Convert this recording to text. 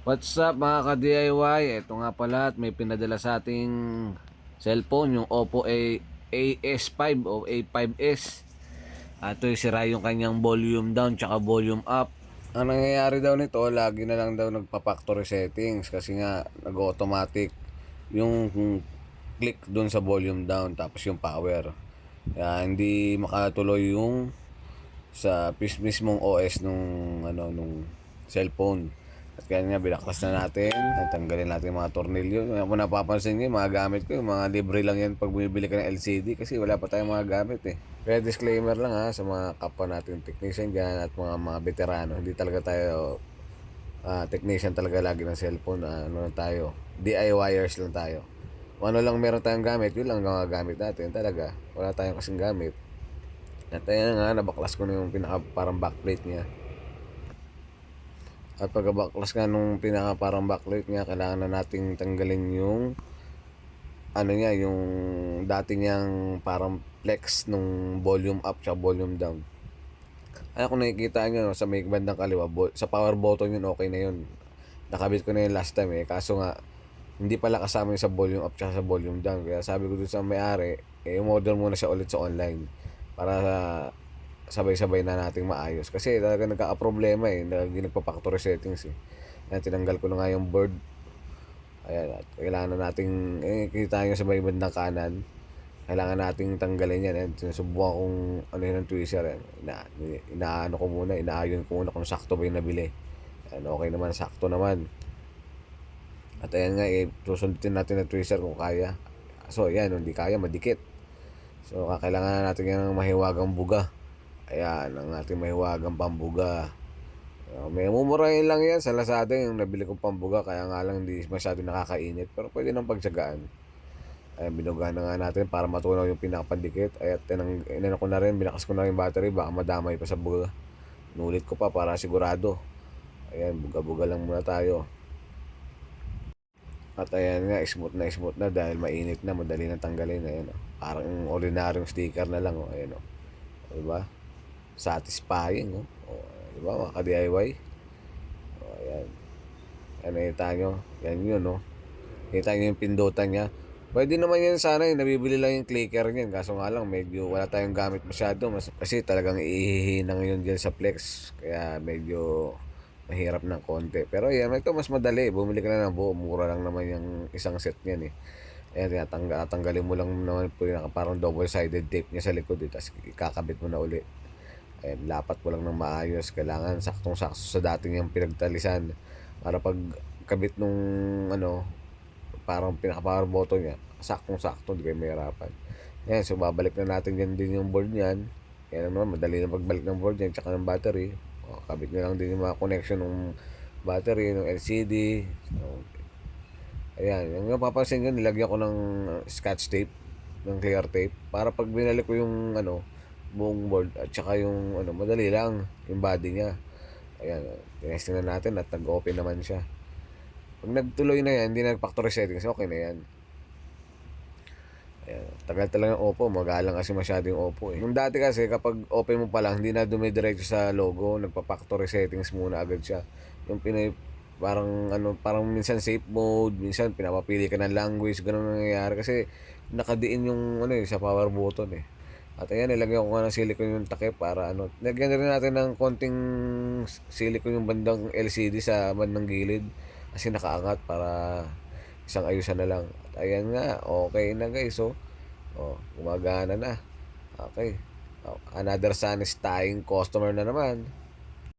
What's up mga ka-DIY? Ito nga pala at may pinadala sa ating cellphone, yung Oppo AS5 o A5s. At ito sira yung kanyang volume down tsaka volume up. Ang nangyayari daw nito, lagi na lang daw nagpa-factory settings kasi nga nag-automatic yung click dun sa volume down tapos yung power. Kaya hindi makatuloy yung sa mismong OS nung cellphone. At kaya nga binaklas na natin, natanggalin natin yung mga tornilyo. Kung napapansin nyo, yung mga gamit ko, yung mga libre lang yan pag bumibili ka ng LCD kasi wala pa tayong mga gamit eh. Kaya disclaimer lang ha sa mga kapwa natin technician dyan at mga veterano, hindi talaga tayo technician talaga lagi ng cellphone. Ano lang tayo, DIYers lang tayo. Kung ano lang meron tayong gamit, yun lang ang gamit natin talaga. Wala tayong kasing gamit. At ayan nga, nabaklas ko na yung pinaka parang backplate niya. At pagkabaklas nga nung pinaka parang backlight niya, kailangan na nating tanggalin yung ano niya, yung dati niyang parang flex nung volume up sa volume down. Ay kung nakikita nyo sa may bandang kaliwa, sa power button yun, okay na yun. Nakabit ko na yun last time eh. Kaso nga, hindi pala kasama yung sa volume up tsaka sa volume down. Kaya sabi ko dun sa may-ari, i-order muna siya ulit sa online. Para sabay-sabay na nating maayos. Kasi talaga nagkaka-problema eh. Nagpa-factory settings eh. Yan, tinanggal ko na nga yung board. Ayan, at kailangan na nating, kita nyo sa may bandang kanan. Kailangan nating tanggalin yan. Ayan, sinusubukan kong ano yun ng tweezer. Inaano ko muna, inaayon ko muna kung sakto ba yung nabili. Ayan, okay naman, sakto naman. At ayan nga, susundin natin ng tweezer kung kaya. So, ayan, hindi kaya, madikit. So, kailangan na natin yung mahiwagang buga. Ayan, ang ating mahiwagang pambuga. May mumurahin lang yan sa Lazada yung nabili kong pambuga. Kaya nga lang hindi masyado nakakainit. Pero pwede nang pagtsagaan. Ayan, binuga na nga natin para matunaw yung pinakapandikit. Ayan, inano ko na rin, binakas ko na rin yung battery. Baka madamay pa sa buga. Nulit ko pa para sigurado. Ayan, buga-buga lang muna tayo. At ayan nga, smooth na dahil mainit na, madali na tanggalin. Ayan, oh. Parang ordinaryong sticker na lang. Oh. Ayan, oh. Diba? Satisfying. Oh. Oh, diba mga ka-DIY? Oh, ayan. Ayan, nakita nyo. Yan yun, no? Kita nyo yung pindutan niya. Pwede naman yan sana yung nabibili lang yung clicker niyan. Kaso nga lang, medyo wala tayong gamit masyado. Kasi talagang ihihina ngayon dyan sa Flex. Kaya medyo mahirap ng konti. Pero yan, ito mas madali. Bumili ka na ng buo. Mura lang naman yung isang set niyan eh. Ayan, tanggalin mo lang naman po yung parang double-sided tape niya sa likod. Tapos ikakabit mo na uli. Ayan, lapat mo lang ng maayos. Kailangan saktong-sakto sa dating yung pinagtalisan. Para pag kabit nung ano, parang pinaka-power button niya, saktong-sakto, hindi kayo mahirapan. Ayan, so babalik na natin yan din yung board niyan. Ayan naman, madali na pagbalik ng board niyan, tsaka ng battery. O, kabit nyo lang din yung mga connection ng battery, ng LCD. So, ayan, yung napapansin nyo, nilagyan ko ng scotch tape, ng clear tape, para pag binalik ko yung ano, buong board at saka yung ano, madali lang yung body niya. Ayan, tinesting na natin at nag-open naman siya. Pag nagtuloy na yan, hindi nag-factory settings, okay na yan. Ayan, tagal talaga ng Oppo, magalang kasi masyado yung Oppo eh. Yung dati kasi kapag open mo pa lang, hindi na dumidiretso sa logo, nagpa-factory settings muna agad siya. Yung parang ano, parang minsan safe mode, minsan pinapapili ka ng language, ganun nangyayari kasi nakadiin yung ano eh, sa power button eh. At ayan, nilagyan ko nga ng silicone yung takip para ano. Lagyan na rin natin ng konting silicone yung bandang LCD sa bandang gilid. Kasi nakaangat para isang ayusan na lang. At ayan nga, okay na guys. So, gumagana na. Okay. Oh, another satisfying customer na naman.